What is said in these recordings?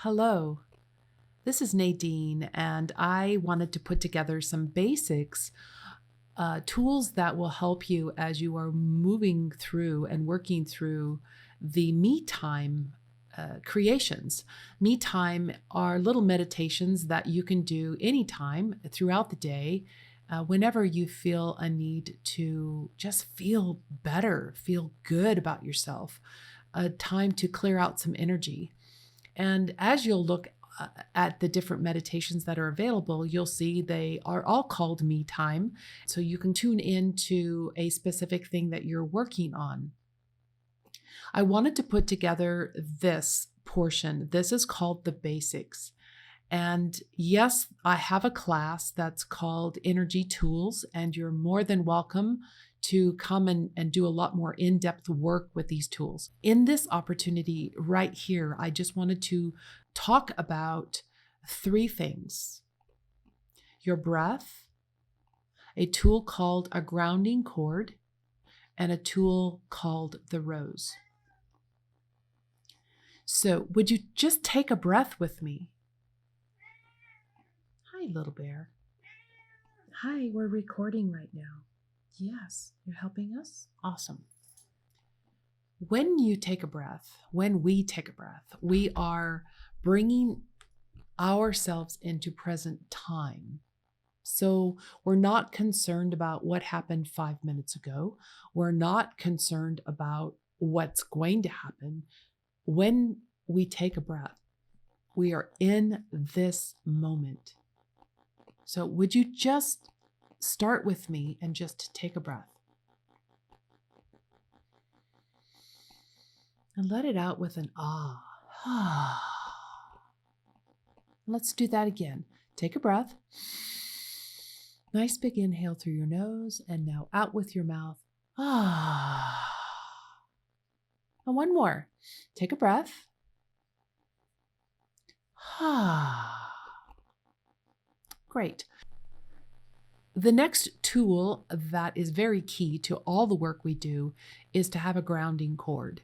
Hello, this is Nadine, and I wanted to put together some basics, tools that will help you as you are moving through and working through the me time creations. Me time are little meditations that you can do anytime throughout the day. Whenever you feel a need to just feel better, feel good about yourself, a time to clear out some energy. And as you'll look at the different meditations that are available, you'll see they are all called me time. So you can tune into a specific thing that you're working on. I wanted to put together this portion. This is called the basics. And yes, I have a class that's called Energy Tools, and you're more than welcome to come and do a lot more in-depth work with these tools. In this opportunity right here, I just wanted to talk about three things: your breath, a tool called a grounding cord, and a tool called the rose. So would you just take a breath with me? Hi, little bear. Hi, we're recording right now. Yes, you're helping us? Awesome. When you take a breath, when we take a breath, we are bringing ourselves into present time. So we're not concerned about what happened 5 minutes ago. We're not concerned about what's going to happen. When we take a breath, we are in this moment. So would you just start with me and just take a breath? And let it out with an ah. Let's do that again. Take a breath. Nice big inhale through your nose, and now out with your mouth. Ah. And one more. Take a breath. Ah. Great. The next tool that is very key to all the work we do is to have a grounding cord.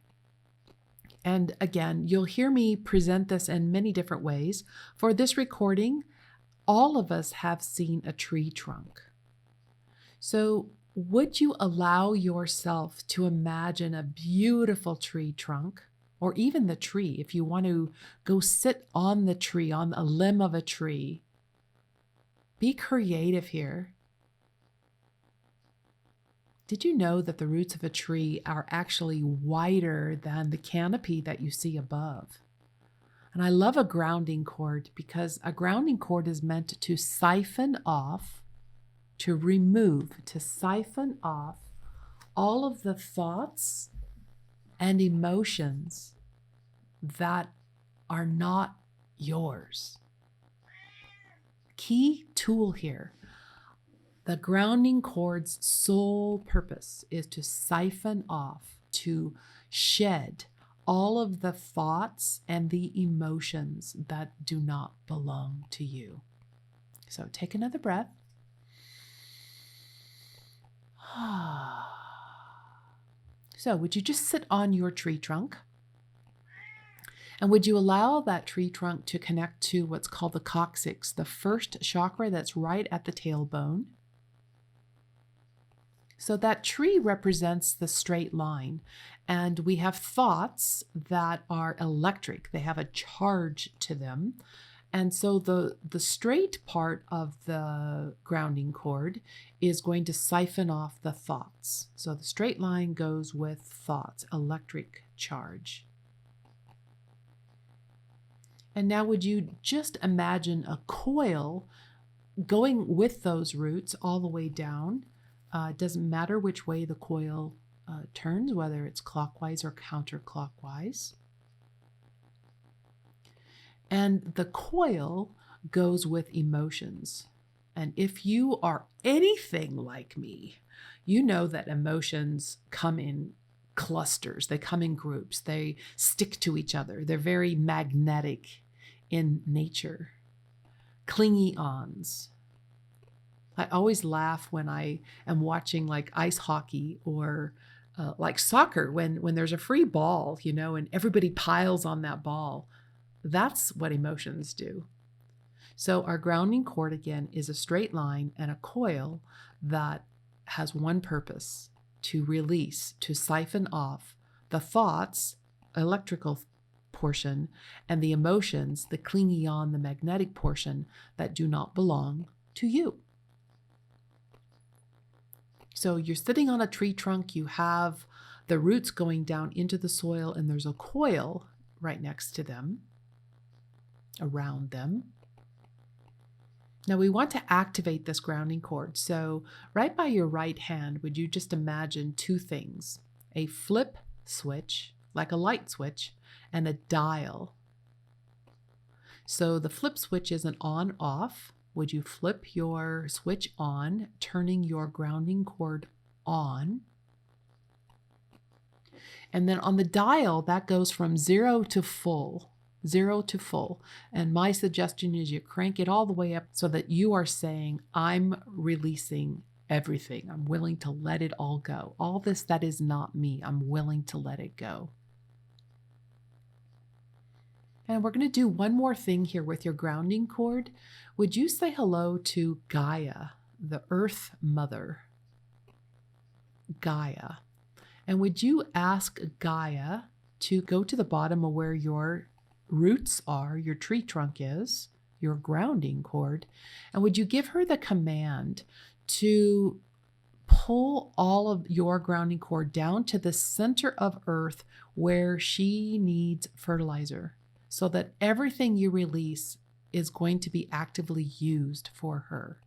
And again, you'll hear me present this in many different ways. For this recording, all of us have seen a tree trunk. So would you allow yourself to imagine a beautiful tree trunk, or even the tree, if you want to go sit on the tree, on a limb of a tree? Be creative here. Did you know that the roots of a tree are actually wider than the canopy that you see above? And I love a grounding cord because a grounding cord is meant to siphon off, to remove, to siphon off all of the thoughts and emotions that are not yours. Key tool here. The grounding cord's sole purpose is to siphon off, to shed all of the thoughts and the emotions that do not belong to you. So take another breath. So would you just sit on your tree trunk? And would you allow that tree trunk to connect to what's called the coccyx, the first chakra that's right at the tailbone? So that tree represents the straight line, and we have thoughts that are electric. They have a charge to them. And so the straight part of the grounding cord is going to siphon off the thoughts. So the straight line goes with thoughts, electric charge. And now would you just imagine a coil going with those roots all the way down? It doesn't matter which way the coil turns, whether it's clockwise or counterclockwise. And the coil goes with emotions. And if you are anything like me, you know that emotions come in clusters. They come in groups. They stick to each other. They're very magnetic in nature. Clingy-ons. I always laugh when I am watching like ice hockey or like soccer when there's a free ball, and everybody piles on that ball. That's what emotions do. So our grounding cord, again, is a straight line and a coil that has one purpose: to release, to siphon off the thoughts, electrical portion, and the emotions, the clinging on, the magnetic portion that do not belong to you. So you're sitting on a tree trunk, you have the roots going down into the soil, and there's a coil right next to them, around them. Now we want to activate this grounding cord. So right by your right hand, would you just imagine two things: a flip switch, like a light switch, and a dial. So the flip switch is an on-off. Would you flip your switch on, turning your grounding cord on? And then on the dial, that goes from 0 to full. 0 to full. And my suggestion is you crank it all the way up so that you are saying, I'm releasing everything. I'm willing to let it all go. All this that is not me, I'm willing to let it go. And we're going to do one more thing here with your grounding cord. Would you say hello to Gaia, the Earth Mother? Gaia. And would you ask Gaia to go to the bottom of where your roots are, your tree trunk is, your grounding cord, and would you give her the command to pull all of your grounding cord down to the center of Earth where she needs fertilizer, so that everything you release is going to be actively used for her.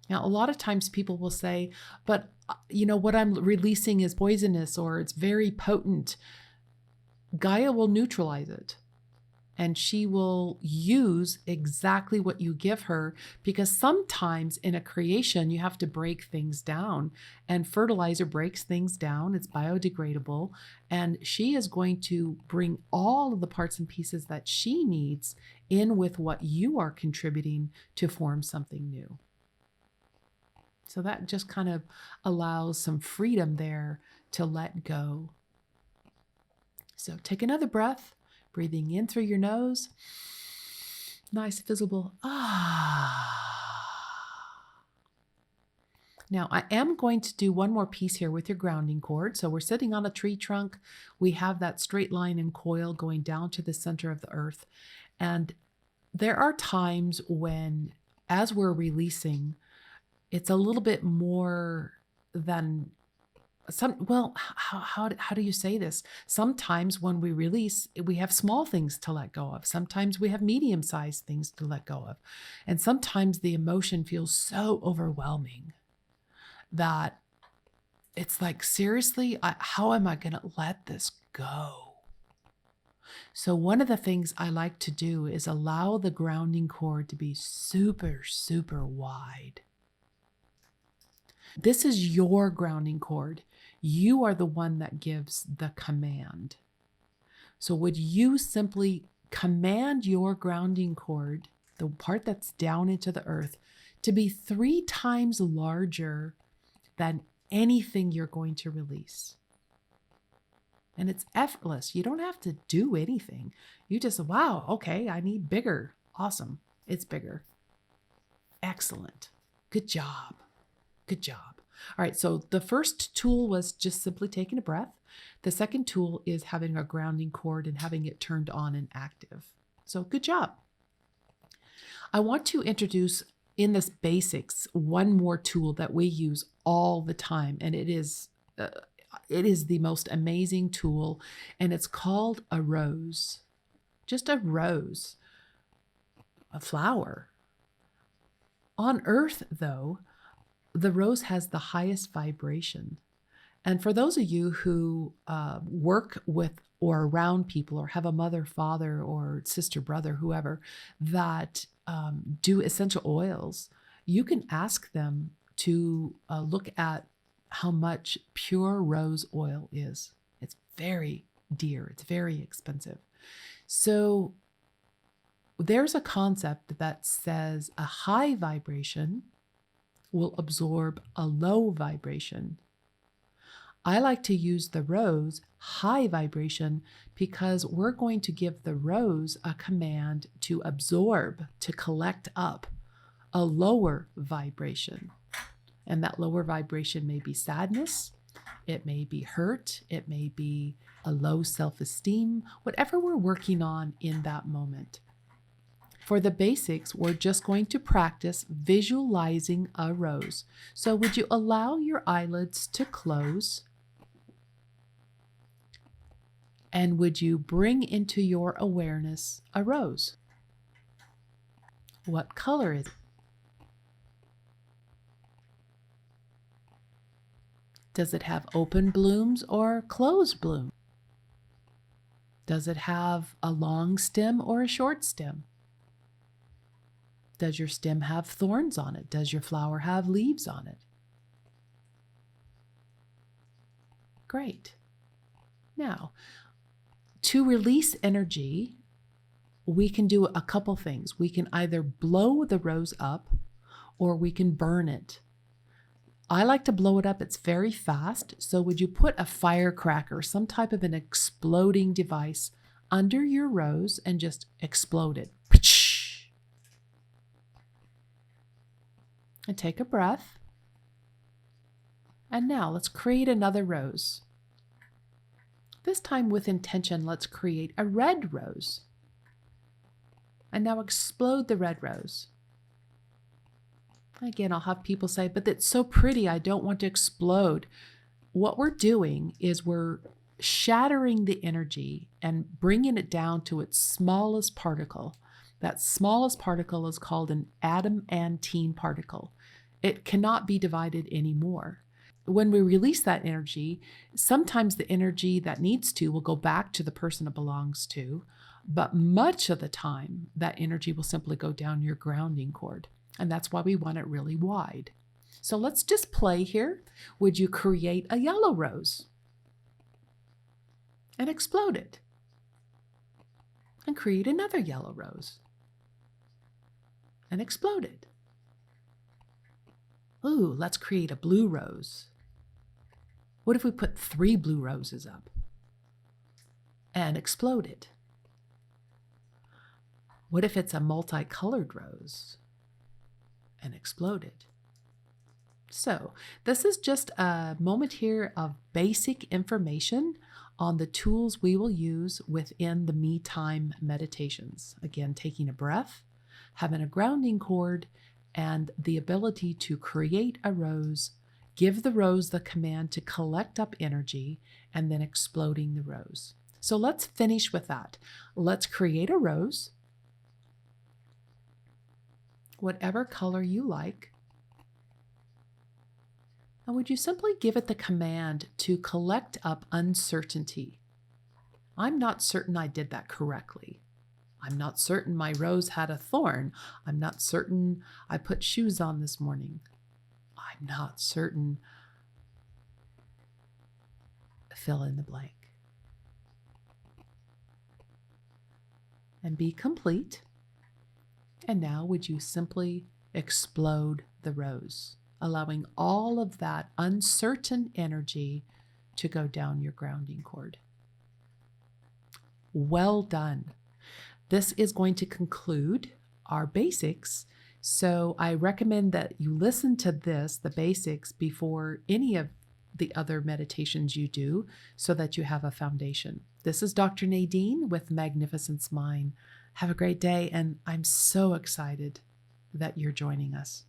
Now, a lot of times people will say, but what I'm releasing is poisonous or it's very potent. Gaia will neutralize it, and she will use exactly what you give her, because sometimes in a creation you have to break things down, and fertilizer breaks things down. It's biodegradable, and she is going to bring all of the parts and pieces that she needs in with what you are contributing to form something new. So that just kind of allows some freedom there to let go. So take another breath, breathing in through your nose. Nice, visible. Now I am going to do one more piece here with your grounding cord. So we're sitting on a tree trunk. We have that straight line and coil going down to the center of the earth. And there are times when, as we're releasing, it's a little bit more than how do you say this? Sometimes when we release, we have small things to let go of. Sometimes we have medium-sized things to let go of. And sometimes the emotion feels so overwhelming that it's like, seriously, how am I going to let this go? So one of the things I like to do is allow the grounding cord to be super, super wide. This is your grounding cord. You are the one that gives the command. So would you simply command your grounding cord, the part that's down into the earth, to be 3 times larger than anything you're going to release? And it's effortless. You don't have to do anything. You just, wow, okay, I need bigger. Awesome. It's bigger. Excellent. Good job. Good job. All right, so the first tool was just simply taking a breath. The second tool is having a grounding cord and having it turned on and active. So good job. I want to introduce in this basics one more tool that we use all the time, and it is the most amazing tool, and it's called a rose. Just a rose, a flower. On Earth, though, the rose has the highest vibration. And for those of you who work with or around people, or have a mother, father, or sister, brother, whoever, that do essential oils, you can ask them to look at how much pure rose oil is. It's very dear. It's very expensive. So there's a concept that says a high vibration will absorb a low vibration. I like to use the rose high vibration because we're going to give the rose a command to absorb, to collect up a lower vibration. And that lower vibration may be sadness, it may be hurt, it may be a low self-esteem, whatever we're working on in that moment. For the basics, we're just going to practice visualizing a rose. So would you allow your eyelids to close? And would you bring into your awareness a rose? What color is it? Does it have open blooms or closed blooms? Does it have a long stem or a short stem? Does your stem have thorns on it? Does your flower have leaves on it? Great. Now, to release energy, we can do a couple things. We can either blow the rose up or we can burn it. I like to blow it up. It's very fast. So would you put a firecracker, some type of an exploding device under your rose and just explode it? And take a breath. And now let's create another rose. This time with intention, let's create a red rose. And now explode the red rose. Again, I'll have people say, but it's so pretty, I don't want to explode. What we're doing is we're shattering the energy and bringing it down to its smallest particle. That smallest particle is called an adamantine particle. It cannot be divided anymore. When we release that energy, sometimes the energy that needs to will go back to the person it belongs to, but much of the time, that energy will simply go down your grounding cord. And that's why we want it really wide. So let's just play here. Would you create a yellow rose and explode it? And create another yellow rose and explode it. Ooh, let's create a blue rose. What if we put 3 blue roses up and explode it? What if it's a multicolored rose and explode it? So this is just a moment here of basic information on the tools we will use within the me time meditations. Again, taking a breath, having a grounding cord, and the ability to create a rose, give the rose the command to collect up energy, and then exploding the rose. So let's finish with that. Let's create a rose, whatever color you like. And would you simply give it the command to collect up uncertainty? I'm not certain I did that correctly. I'm not certain my rose had a thorn. I'm not certain I put shoes on this morning. I'm not certain. Fill in the blank. And be complete. And now would you simply explode the rose, allowing all of that uncertain energy to go down your grounding cord. Well done. This is going to conclude our basics. So I recommend that you listen to this, the basics, before any of the other meditations you do so that you have a foundation. This is Dr. Nadine with Magnificence Mind. Have a great day, and I'm so excited that you're joining us.